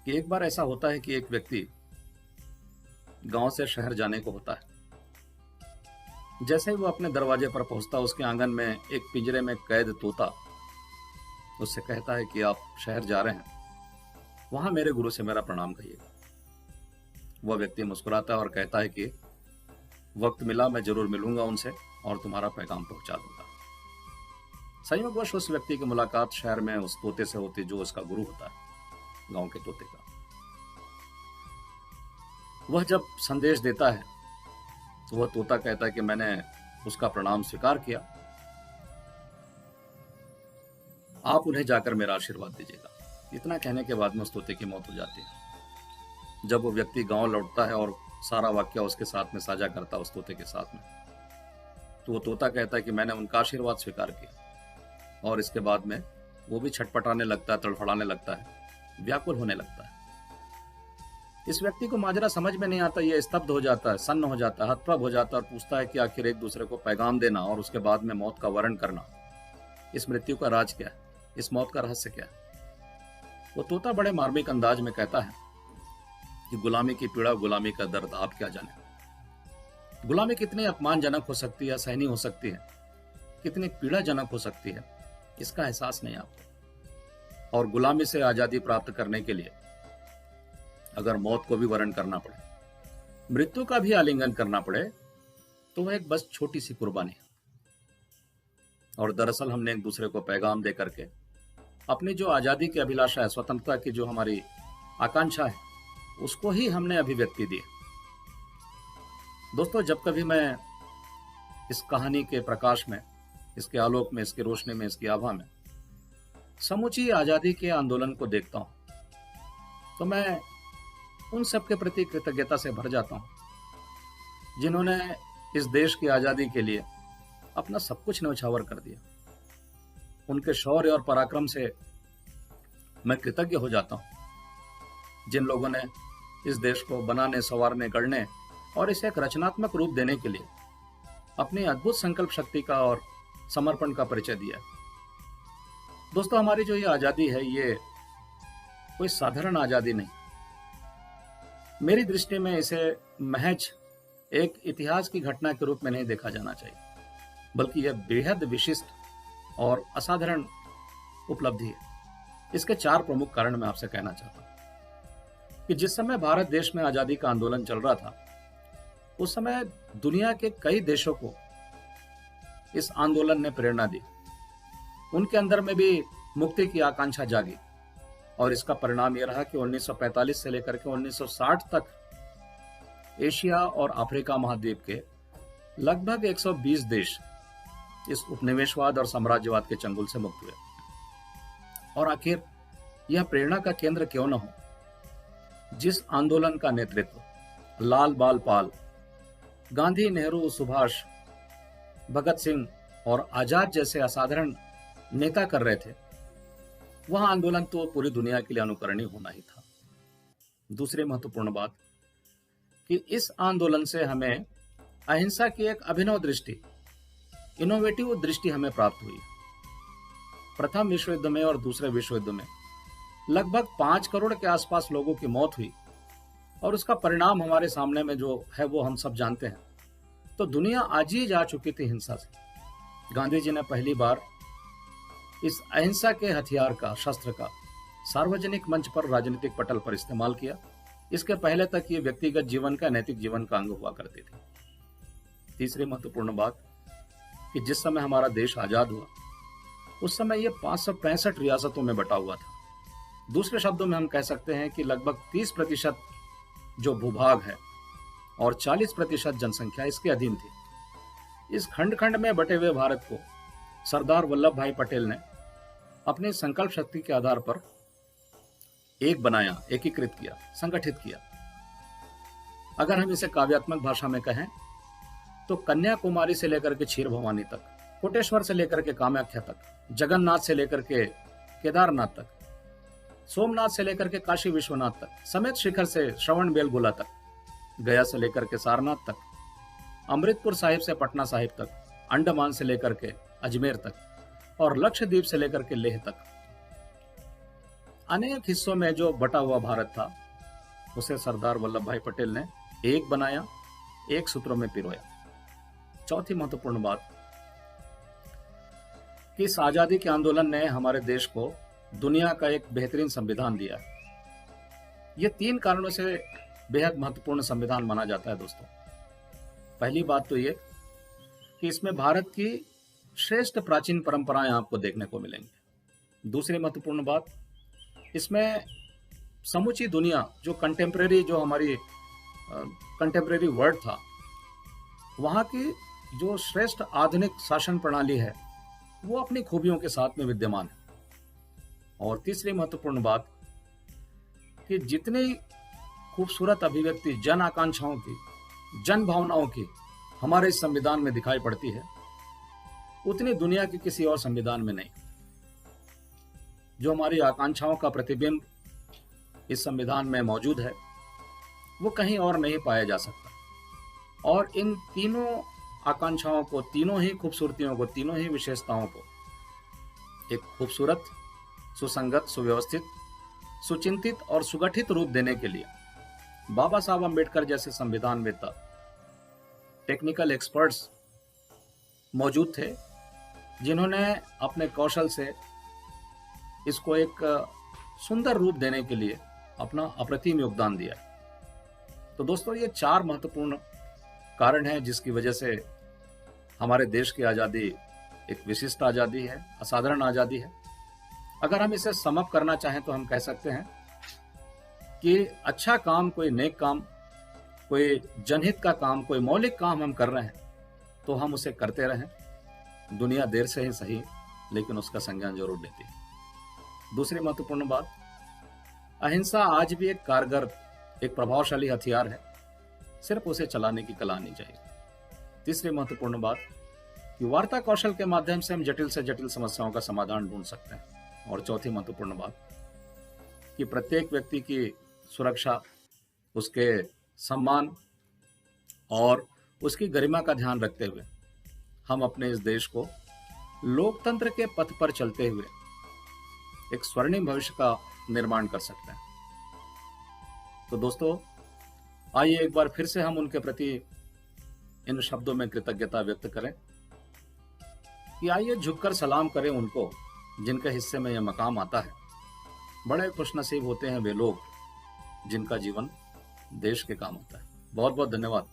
कि एक बार ऐसा होता है कि एक व्यक्ति गांव से शहर जाने को होता है। जैसे ही वो अपने दरवाजे पर पहुंचता, उसके आंगन में एक पिंजरे में कैद तोता उससे कहता है कि आप शहर जा रहे हैं, वहां मेरे गुरु से मेरा प्रणाम कहिएगा। वह व्यक्ति मुस्कुराता है और कहता है कि वक्त मिला मैं जरूर मिलूंगा उनसे और तुम्हारा पैगाम पहुंचा दूंगा। संयोगवश उस व्यक्ति की मुलाकात शहर में उस तोते से होती जो उसका गुरु होता है, गांव के तोते का। वह जब संदेश देता है तो वह तोता कहता है कि मैंने उसका प्रणाम स्वीकार किया, आप उन्हें जाकर मेरा आशीर्वाद दीजिएगा। इतना कहने के बाद में उस तोते की मौत हो जाती है। जब वो व्यक्ति गांव लौटता है और सारा वाक्य उसके साथ में साझा करता है उस तोते के साथ में, तो वो तोता कहता है कि मैंने उनका आशीर्वाद स्वीकार किया। और इसके बाद में वो भी छटपटाने लगता है, तड़फड़ाने लगता है, व्याकुल होने लगता है। इस व्यक्ति को माजरा समझ में नहीं आता, ये स्तब्ध हो जाता है, सन्न हो जाता है, हतप्रभ हो जाता है और पूछता है कि आखिर एक दूसरे को पैगाम देना और उसके बाद में मौत का वर्ण करना, इस मृत्यु का राज क्या है, इस मौत का रहस्य क्या है। वो तोता बड़े मार्मिक अंदाज में कहता है कि गुलामी की पीड़ा, गुलामी का दर्द आप क्या जाने। गुलामी कितनी अपमानजनक हो सकती है, असहनीय हो सकती है, कितनी पीड़ाजनक हो सकती है, इसका एहसास नहीं आपको। और गुलामी से आजादी प्राप्त करने के लिए अगर मौत को भी वर्ण करना पड़े, मृत्यु का भी आलिंगन करना पड़े, तो वह एक बस छोटी सी कुर्बानी है। और दरअसल हमने एक दूसरे को पैगाम दे करके अपनी जो आजादी की अभिलाषा है, स्वतंत्रता की जो हमारी आकांक्षा है, उसको ही हमने अभिव्यक्ति दी। दोस्तों, जब कभी मैं इस कहानी के प्रकाश में, इसके आलोक में, इसकी रोशनी में, इसकी आभा में समूची आजादी के आंदोलन को देखता हूं, तो मैं उन सब के प्रति कृतज्ञता से भर जाता हूं जिन्होंने इस देश की आजादी के लिए अपना सब कुछ न्यौछावर कर दिया। उनके शौर्य और पराक्रम से मैं कृतज्ञ हो जाता हूं। जिन लोगों ने इस देश को बनाने, संवारने, गढ़ने और इसे एक रचनात्मक रूप देने के लिए अपनी अद्भुत संकल्प शक्ति का और समर्पण का परिचय दिया। दोस्तों, हमारी जो ये आजादी है, ये कोई साधारण आजादी नहीं। मेरी दृष्टि में इसे महज एक इतिहास की घटना के रूप में नहीं देखा जाना चाहिए, बल्कि यह बेहद विशिष्ट और असाधारण उपलब्धि है। इसके 4 प्रमुख कारण मैं आपसे कहना चाहता हूं कि जिस समय भारत देश में आजादी का आंदोलन चल रहा था, उस समय दुनिया के कई देशों को इस आंदोलन ने प्रेरणा दी। उनके अंदर में भी मुक्ति की आकांक्षा जागी और इसका परिणाम यह रहा कि 1945 से लेकर के 1960 तक एशिया और अफ्रीका महाद्वीप के लगभग 120 देश इस उपनिवेशवाद और साम्राज्यवाद के चंगुल से मुक्त हुए। और आखिर यह प्रेरणा का केंद्र क्यों न हो, जिस आंदोलन का नेतृत्व लाल बाल पाल, गांधी, नेहरू, सुभाष, भगत सिंह और आजाद जैसे असाधारण नेता कर रहे थे, वह आंदोलन तो पूरी दुनिया के लिए अनुकरणीय होना ही था। दूसरी महत्वपूर्ण बात कि इस आंदोलन से हमें अहिंसा की एक अभिनव दृष्टि, इनोवेटिव दृष्टि हमें प्राप्त हुई। प्रथम विश्व युद्ध में और दूसरे विश्व युद्ध में लगभग 5 करोड़ के आसपास लोगों की मौत हुई और उसका परिणाम हमारे सामने में जो है वो हम सब जानते हैं। तो दुनिया आज ही जा चुकी थी हिंसा से। गांधी जी ने पहली बार इस अहिंसा के हथियार का, शस्त्र का सार्वजनिक मंच पर, राजनीतिक पटल पर इस्तेमाल किया। इसके पहले तक ये व्यक्तिगत जीवन का, नैतिक जीवन का अंग हुआ करती थी। तीसरी महत्वपूर्ण बात कि जिस समय हमारा देश आजाद हुआ, उस समय ये 565 रियासतों में बटा हुआ था। दूसरे शब्दों में हम कह सकते हैं कि लगभग 30% जो भूभाग है और 40% जनसंख्या इसके अधीन थी। इस खंड खंड में बटे हुए भारत को सरदार वल्लभ भाई पटेल ने अपनी संकल्प शक्ति के आधार पर एक बनाया, एकीकृत किया, संगठित किया। अगर हम इसे काव्यात्मक भाषा में कहें तो कन्याकुमारी से लेकर के क्षीर भवानी तक, कोटेश्वर से लेकर के कामाख्या तक, जगन्नाथ से लेकर के केदारनाथ तक, सोमनाथ से लेकर के काशी विश्वनाथ तक, समेत शिखर से श्रवण बेलगोला तक, गया से लेकर के सारनाथ तक, अमृतपुर साहिब से पटना साहिब तक, अंडमान से लेकर के अजमेर तक और लक्षद्वीप से लेकर के लेह तक, अनेक हिस्सों में जो बटा हुआ भारत था उसे सरदार वल्लभ भाई पटेल ने एक बनाया, एक सूत्रों में पिरोया। चौथी महत्वपूर्ण बात कि इस आजादी के आंदोलन ने हमारे देश को दुनिया का एक बेहतरीन संविधान दिया है। ये 3 कारणों से बेहद महत्वपूर्ण संविधान माना जाता है दोस्तों। पहली बात तो ये कि इसमें भारत की श्रेष्ठ प्राचीन परंपराएं आपको देखने को मिलेंगी। दूसरी महत्वपूर्ण बात, इसमें समूची दुनिया जो हमारी कंटेम्प्रेरी वर्ल्ड था, वहाँ की जो श्रेष्ठ आधुनिक शासन प्रणाली है वो अपनी खूबियों के साथ में विद्यमान है। और तीसरी महत्वपूर्ण बात कि जितनी खूबसूरत अभिव्यक्ति जन आकांक्षाओं की, जन भावनाओं की हमारे इस संविधान में दिखाई पड़ती है, उतनी दुनिया के किसी और संविधान में नहीं। जो हमारी आकांक्षाओं का प्रतिबिंब इस संविधान में मौजूद है वो कहीं और नहीं पाया जा सकता। और इन तीनों आकांक्षाओं को, तीनों ही खूबसूरतियों को, तीनों ही विशेषताओं को एक खूबसूरत, सुसंगत, सुव्यवस्थित, सुचिंतित और सुगठित रूप देने के लिए बाबा साहब अम्बेडकर जैसे संविधानवेत्ता, टेक्निकल एक्सपर्ट्स मौजूद थे, जिन्होंने अपने कौशल से इसको एक सुंदर रूप देने के लिए अपना अप्रतिम योगदान दिया। तो दोस्तों, ये 4 महत्वपूर्ण कारण हैं जिसकी वजह से हमारे देश की आज़ादी एक विशिष्ट आज़ादी है, असाधारण आज़ादी है। अगर हम इसे सम अप करना चाहें तो हम कह सकते हैं कि अच्छा काम, कोई नेक काम, कोई जनहित का काम, कोई मौलिक काम हम कर रहे हैं तो हम उसे करते रहें। दुनिया देर से ही सही लेकिन उसका संज्ञान जरूर लेती है। दूसरी महत्वपूर्ण बात, अहिंसा आज भी एक कारगर, एक प्रभावशाली हथियार है, सिर्फ उसे चलाने की कला आनी चाहिए। तीसरी महत्वपूर्ण बात कि वार्ता कौशल के माध्यम से हम जटिल से जटिल समस्याओं का समाधान ढूंढ सकते हैं। और चौथी महत्वपूर्ण बात कि प्रत्येक व्यक्ति की सुरक्षा, उसके सम्मान और उसकी गरिमा का ध्यान रखते हुए हम अपने इस देश को लोकतंत्र के पथ पर चलते हुए एक स्वर्णिम भविष्य का निर्माण कर सकते हैं। तो दोस्तों, आइए एक बार फिर से हम उनके प्रति इन शब्दों में कृतज्ञता व्यक्त करें कि आइए झुककर सलाम करें उनको जिनके हिस्से में यह मकाम आता है। बड़े खुशनसीब होते हैं वे लोग जिनका जीवन देश के काम आता है। बहुत बहुत धन्यवाद।